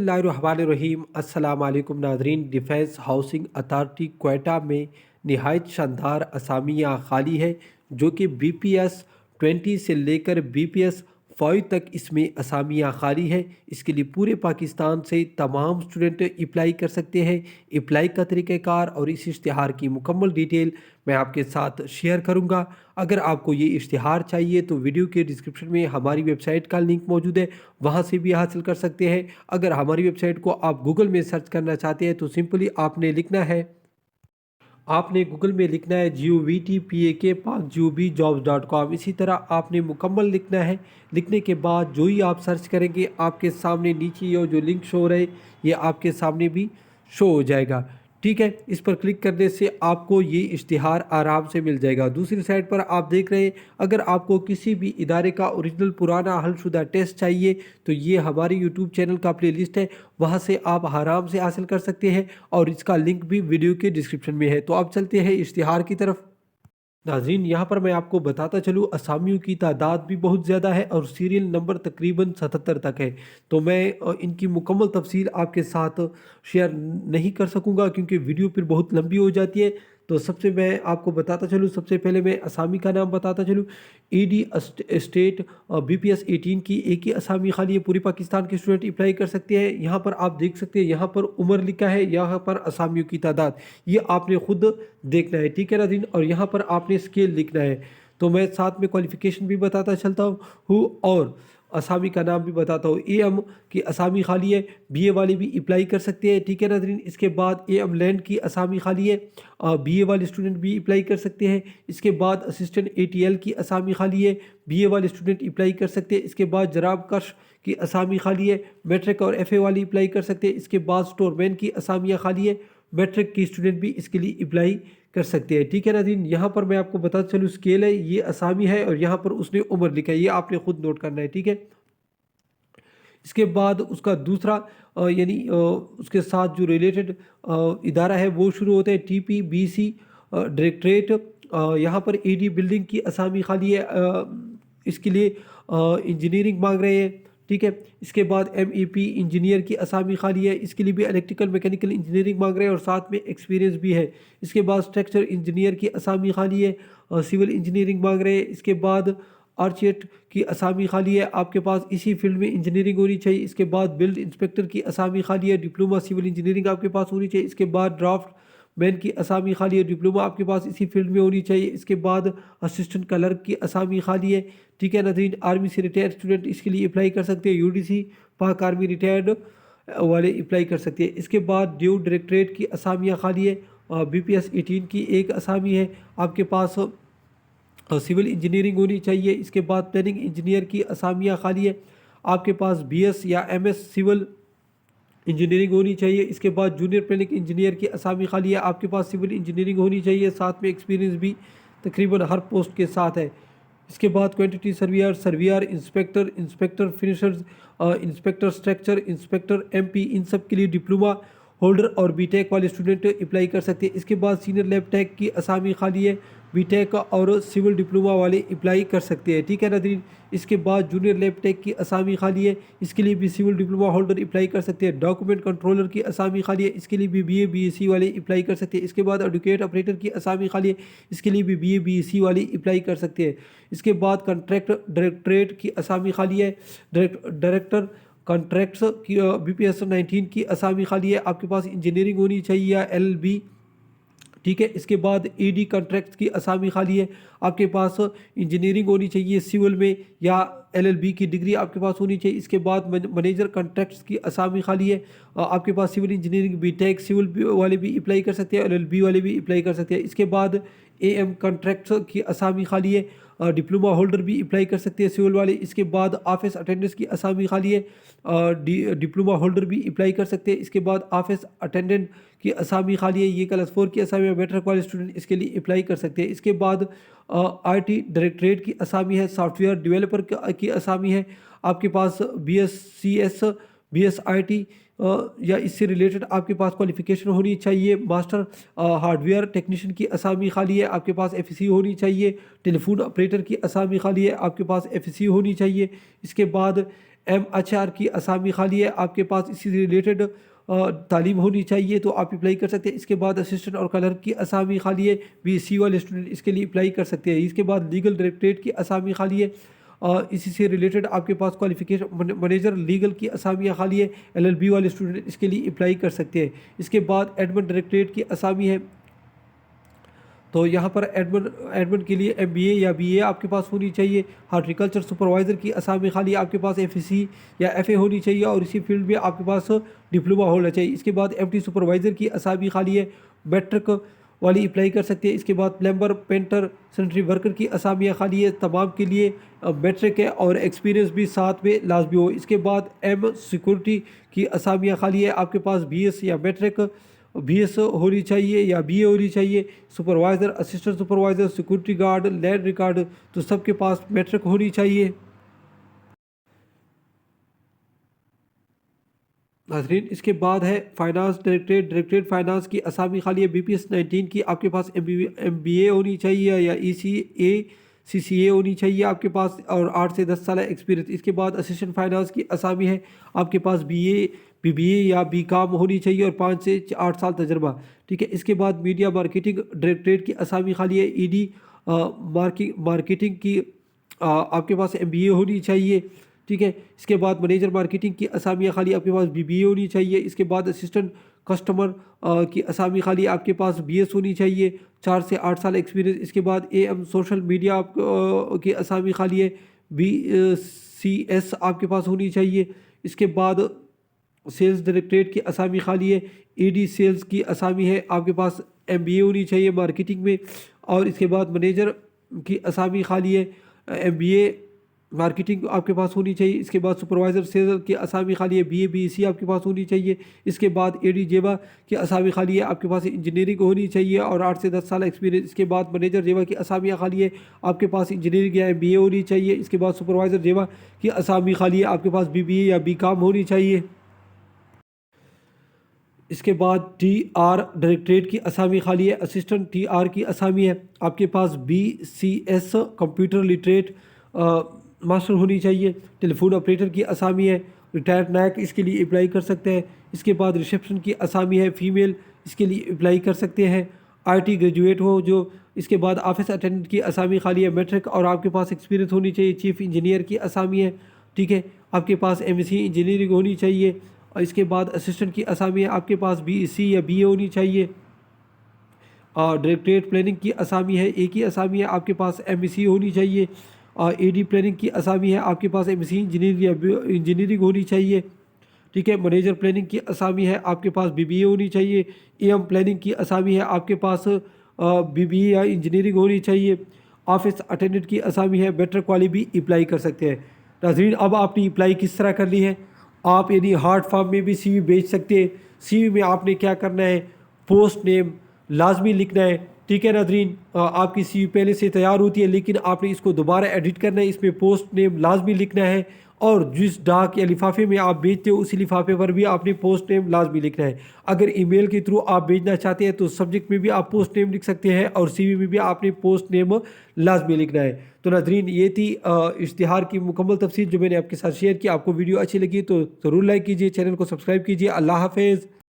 बिस्मिल्लाहिर्रहमानिर्रहीम। अस्सलाम वालेकुम नाज़रीन। डिफेंस हाउसिंग अथॉरिटी क्वेटा में नहायत शानदार असामियाँ खाली है, जो कि BPS 20 से लेकर BPS 5 तक इसमें असामियाँ खाली है। इसके लिए पूरे पाकिस्तान से तमाम स्टूडेंट अप्लाई कर सकते हैं। अप्लाई का तरीक़ाकार और इस इश्तिहार की मुकम्मल डिटेल मैं आपके साथ शेयर करूंगा। अगर आपको ये इश्तिहार चाहिए तो वीडियो के डिस्क्रिप्शन में हमारी वेबसाइट का लिंक मौजूद है, वहाँ से भी हासिल कर सकते हैं। अगर हमारी वेबसाइट को आप गूगल में सर्च करना चाहते हैं तो सिंपली आपने गूगल में लिखना है GOVTPAK PAKJOBJobs.com। इसी तरह आपने मुकम्मल लिखना है। लिखने के बाद जो ही आप सर्च करेंगे आपके सामने नीचे ये जो लिंक शो हो रहा है ये आपके सामने भी शो हो जाएगा। ठीक है, इस पर क्लिक करने से आपको ये इश्तिहार आराम से मिल जाएगा। दूसरी साइड पर आप देख रहे हैं, अगर आपको किसी भी इदारे का ओरिजिनल पुराना हलशुदा टेस्ट चाहिए तो ये हमारे यूट्यूब चैनल का प्ले लिस्ट है, वहाँ से आप आराम से हासिल कर सकते हैं और इसका लिंक भी वीडियो के डिस्क्रिप्शन में है। तो अब चलते हैं इश्तिहार की तरफ। नाज़रीन, यहाँ पर मैं आपको बताता चलूँ, असामियों की तादाद भी बहुत ज़्यादा है और सीरियल नंबर तकरीबन 77 तक है। तो मैं इनकी मुकम्मल तफसील आपके साथ शेयर नहीं कर सकूँगा क्योंकि वीडियो फिर बहुत लंबी हो जाती है। तो सबसे मैं आपको बताता चलूँ, सबसे पहले मैं असामी का नाम बताता चलूँ। ED स्टेट BPS 18 की एक ही असामी खाली है, पूरी पाकिस्तान के स्टूडेंट अप्लाई कर सकते हैं। यहाँ पर आप देख सकते हैं, यहाँ पर उम्र लिखा है, यहाँ पर असामियों की तादाद, ये आपने खुद देखना है। ठीक है नाज़रीन, और यहाँ पर आपने स्केल लिखना है। तो मैं साथ में क्वालिफ़िकेशन भी बताता चलता हूँ और असामी का नाम भी बताता हूँ। AM की असामी खाली है, BA वाले भी अप्लाई कर सकते हैं। ठीक है नाज़रीन, इसके बाद AM लैंड की असामी खाली है, BA वाले स्टूडेंट भी अप्लाई कर सकते हैं। इसके बाद असिस्टेंट ATL की असामी खाली है, BA वाले स्टूडेंट अप्लाई कर सकते हैं। इसके बाद जराब कश की असामी खाली है, मैट्रिक और FA वाले अप्लाई कर सकते हैं। इसके बाद स्टोरमैन की असामियाँ खाली है, मैट्रिक की स्टूडेंट भी इसके लिए अप्लाई कर सकते हैं। ठीक है नाज़रीन, यहाँ पर मैं आपको बताता चलूँ, स्केल है, ये असामी है और यहाँ पर उसने उम्र लिखा है, ये आपने खुद नोट करना है। ठीक है, इसके बाद उसका दूसरा उसके साथ जो रिलेटेड इदारा है वो शुरू होता है TPBC डायरेक्टरेट। यहाँ पर AD बिल्डिंग की असामी खाली है, इसके लिए इंजीनियरिंग मांग रहे हैं। ठीक है, इसके बाद MEP इंजीनियर की असामी खाली है, इसके लिए भी इलेक्ट्रिकल मैकेनिकल इंजीनियरिंग मांग रहे हैं और साथ में एक्सपीरियंस भी है। इसके बाद स्ट्रक्चर इंजीनियर की असामी खाली है, सिविल इंजीनियरिंग मांग रहे हैं। इसके बाद आर्चिटेक्ट की असामी खाली है, आपके पास इसी फील्ड में इंजीनियरिंग होनी चाहिए। इसके बाद बिल्ड इंस्पेक्टर की असामी खाली है, डिप्लोमा सिविल इंजीनियरिंग आपके पास होनी चाहिए। इसके बाद ड्राफ्ट मैन की असामी खाली है, डिप्लोमा आपके पास इसी फील्ड में होनी चाहिए। इसके बाद असिस्टेंट क्लर्क की असामी खाली है। ठीक है नाज़रीन, आर्मी से रिटायर्ड स्टूडेंट इसके लिए अप्लाई कर सकते हैं, UDC पाक आर्मी रिटायर्ड वाले अप्लाई कर सकते हैं। इसके बाद ड्यू डायरेक्टरेट की असामियाँ खाली है, BPS 18 की एक असामी है, आपके पास सिविल इंजीनियरिंग होनी चाहिए। इसके बाद प्लानिंग इंजीनियर की असामियाँ खाली है, आपके पास BS या MS सिविल इंजीनियरिंग होनी चाहिए। इसके बाद जूनियर प्लानिंग इंजीनियर की असामी खाली है, आपके पास सिविल इंजीनियरिंग होनी चाहिए, साथ में एक्सपीरियंस भी तकरीबन हर पोस्ट के साथ है। इसके बाद quantity surveyor inspector finishers, inspector structure, inspector MP, इन सब के लिए डिप्लोमा होल्डर और BTech वाले स्टूडेंट अप्लाई कर सकते हैं। इसके बाद सीनियर लैब टेक की असामी खाली है, BTech और सिविल डिप्लोमा वाले अप्लाई कर सकते हैं। ठीक है नाज़रीन, इसके बाद जूनियर लैब टेक की असामी खाली है, इसके लिए भी सिविल डिप्लोमा होल्डर अप्लाई कर सकते हैं। डॉक्यूमेंट कंट्रोलर की असामी खाली है, इसके लिए भी BA BSc वाले अप्लाई कर सकते हैं। इसके बाद एडवोकेट ऑपरेटर की असामी खाली है, इसके लिए भी BA BSc वाले अप्लाई कर सकते हैं। इसके बाद कॉन्ट्रैक्ट डायरेक्टरेट की असामी खाली है, डायरेक्टर कॉन्ट्रैक्ट्स की BPS 19 की असामी खाली है, आपके पास इंजीनियरिंग होनी चाहिए या LLB। ठीक है, इसके बाद AD कॉन्ट्रैक्ट्स की असामी खाली है, आपके पास इंजीनियरिंग होनी चाहिए सिविल में या LLB की डिग्री आपके पास होनी चाहिए। इसके बाद मैनेजर कॉन्ट्रैक्ट्स की असामी खाली है, आपके पास सिविल इंजीनियरिंग BTech सिविल वाले भी अप्लाई कर सकते हैं, LLB वाले भी अप्लाई कर सकते हैं। इसके बाद AM कॉन्ट्रैक्ट्स की असामी खाली है, डिप्लोमा होल्डर भी अप्लाई कर सकते हैं सिविल वाले। इसके बाद ऑफिस अटेंडेंस की असामी खाली है, डिप्लोमा होल्डर भी अप्लाई कर सकते हैं। इसके बाद ऑफिस अटेंडेंट की असामी खाली है, ये क्लास 4 की असामी है, मैट्रिक वाले स्टूडेंट इसके लिए अप्लाई कर सकते हैं। इसके बाद IT डायरेक्टरेट की असामी है, सॉफ्टवेयर डेवलपर की असामी है, आपके पास BScs BSIT या इससे रिलेटेड आपके पास क्वालिफ़िकेशन होनी चाहिए। मास्टर हार्डवेयर टेक्नीशियन की असामी खाली है, आपके पास FSc होनी चाहिए। टेलीफोन ऑपरेटर की असामी खाली है, आपके पास FSc होनी चाहिए। इसके बाद MHR کی اسامی خالی ہے، آپ کے پاس اسی سے ریلیٹڈ تعلیم ہونی چاہیے تو آپ اپلائی کر سکتے ہیں۔ اس کے بعد اسسٹنٹ اور کلرک کی اسامی خالی ہے، BSc والے اسٹوڈنٹ اس کے لیے اپلائی کر سکتے ہیں۔ اس کے بعد لیگل ڈائریکٹریٹ کی اسامی خالی ہے، اسی سے ریلیٹڈ آپ کے پاس کوالیفیکیشن مینیجر لیگل کی اسامیاں خالی ہے، LLB والے اسٹوڈنٹ اس کے لیے اپلائی کر سکتے ہیں۔ اس کے بعد ایڈمن ڈائریکٹریٹ کی اسامی ہے، تو یہاں پر ایڈمن کے لیے MBA یا BA آپ کے پاس ہونی چاہیے۔ ہارٹیکلچر سپروائزر کی اسامی خالی ہے، آپ کے پاس FSc یا FA ہونی چاہیے اور اسی فیلڈ میں آپ کے پاس ڈپلومہ ہونا چاہیے۔ اس کے بعد MT سپروائزر کی اسامی خالی ہے، میٹرک والی اپلائی کر سکتے ہیں۔ اس کے بعد پلمبر، پینٹر، سینیٹری ورکر کی اسامیاں خالی ہے، تمام کے لیے میٹرک ہے اور ایکسپیرینس بھی ساتھ میں لازمی ہو۔ اس کے بعد M سیکورٹی کی اسامیاں خالی ہے، آپ کے پاس BS یا میٹرک BS ہونی چاہیے یا BA ہونی چاہیے۔ Supervisor, assistant supervisor, security guard, land record تو سب کے پاس میٹرک ہونی چاہیے۔ ناظرین اس کے بعد ہے فائنانس ڈائریکٹریٹ فائنانس کی اسامی خالی ہے، BPS 19 کی آپ کے پاس MBA ہونی چاہیے یا ECA CCA ہونی چاہیے آپ کے پاس اور 8 سے 10 سالہ ایکسپیرینس۔ اس کے بعد اسسٹنٹ فائنانس کی اسامی ہے، آپ کے پاس BA BBA یا BCom ہونی چاہیے اور 5 سے 8 سال تجربہ، ٹھیک ہے۔ اس کے بعد میڈیا مارکیٹنگ ڈائریکٹریٹ کی اسامی خالی ہے، ED مارکیٹنگ کی آپ کے پاس MBA ہونی چاہیے، ٹھیک ہے۔ اس کے بعد منیجر مارکیٹنگ کی اسامیاں خالی آپ کے پاس BBA ہونی چاہیے۔ اس کے بعد اسسٹنٹ کسٹمر کی اسامی خالی آپ کے پاس BS ہونی چاہیے، 4 سے 8 سال ایکسپیرینس۔ اس کے بعد AM سوشل میڈیا آپ کی اسامی خالی ہے، BCS آپ کے پاس ہونی چاہیے۔ اس کے بعد سیلز ڈائریکٹریٹ کی اسامی خالی ہے، AD سیلز کی اسامی ہے، آپ کے پاس MBA ہونی چاہیے مارکیٹنگ میں۔ اور اس کے بعد منیجر کی اسامی خالی ہے، MBA مارکیٹنگ آپ کے پاس ہونی چاہیے۔ اس کے بعد سپروائزر سیلز کی اسامی خالی ہے، BA BSc آپ کے پاس ہونی چاہیے۔ اس کے بعد AD جیوا کی اسامی خالی ہے، آپ کے پاس انجینئرنگ ہونی چاہیے اور 8 سے 10 سال ایکسپیرینس۔ اس کے بعد منیجر جیوا کی اسامیاں خالی ہے، آپ کے پاس انجینئرنگ یا MBA ہونی چاہیے۔ اس کے بعد سپروائزر جیوا کی اسامی خالی ہے، آپ کے پاس BBA یا BCom ہونی چاہیے۔ اس کے بعد TR ڈائریکٹریٹ کی اسامی خالی ہے، اسسٹنٹ TR کی اسامی ہے، آپ کے پاس BCS کمپیوٹر لٹریٹ ماسٹر ہونی چاہیے۔ ٹیلی فون آپریٹر کی اسامی ہے، ریٹائرڈ نائک اس کے لیے اپلائی کر سکتے ہیں۔ اس کے بعد ریسیپشن کی اسامی ہے، فیمیل اس کے لیے اپلائی کر سکتے ہیں، IT گریجویٹ ہو جو۔ اس کے بعد آفس اٹینڈنٹ کی اسامی خالی ہے، میٹرک اور آپ کے پاس ایکسپیرینس ہونی چاہیے۔ چیف انجینئر کی اسامی ہے، ٹھیک ہے، آپ کے پاس MSc انجینئرنگ ہونی چاہیے۔ اور اس کے بعد اسسٹنٹ کی اسامی ہے، آپ کے پاس BSc یا BA ہونی چاہیے۔ اور ڈائریکٹریٹ پلاننگ کی اسامی ہے، ایک ہی اسامی ہے، آپ کے پاس MSc ہونی چاہیے۔ اور AD پلاننگ کی اسامی ہے، آپ کے پاس MSc انجینئرنگ ہونی چاہیے، ٹھیک ہے۔ منیجر پلاننگ کی اسامی ہے، آپ کے پاس BBA ہونی چاہیے۔ AM پلاننگ کی اسامی ہے، آپ کے پاس BBA یا انجینئرنگ ہونی چاہیے۔ آفس اٹینڈنٹ کی اسامی ہے، میٹرک والی بھی اپلائی کر سکتے ہیں۔ ناظرین اب آپ نے اپلائی کس طرح کرنی ہے، آپ یعنی ہارڈ فارم میں بھی CV بھیج سکتے ہیں۔ CV میں آپ نے کیا کرنا ہے، پوسٹ نیم لازمی لکھنا ہے، ٹھیک ہے ناظرین۔ آپ کی CV پہلے سے تیار ہوتی ہے لیکن آپ نے اس کو دوبارہ ایڈٹ کرنا ہے، اس میں پوسٹ نیم لازمی لکھنا ہے اور جس ڈاک یا لفافے میں آپ بھیجتے ہو اسی لفافے پر بھی آپ نے پوسٹ نیم لازمی لکھنا ہے۔ اگر ای میل کے تھرو آپ بھیجنا چاہتے ہیں تو سبجیکٹ میں بھی آپ پوسٹ نیم لکھ سکتے ہیں اور CV میں بھی آپ نے پوسٹ نیم لازمی لکھنا ہے۔ تو ناظرین یہ تھی اشتہار کی مکمل تفصیل جو میں نے آپ کے ساتھ شیئر کی۔ آپ کو ویڈیو اچھی لگی تو ضرور لائک کیجیے، چینل کو سبسکرائب کیجیے۔ اللہ حافظ۔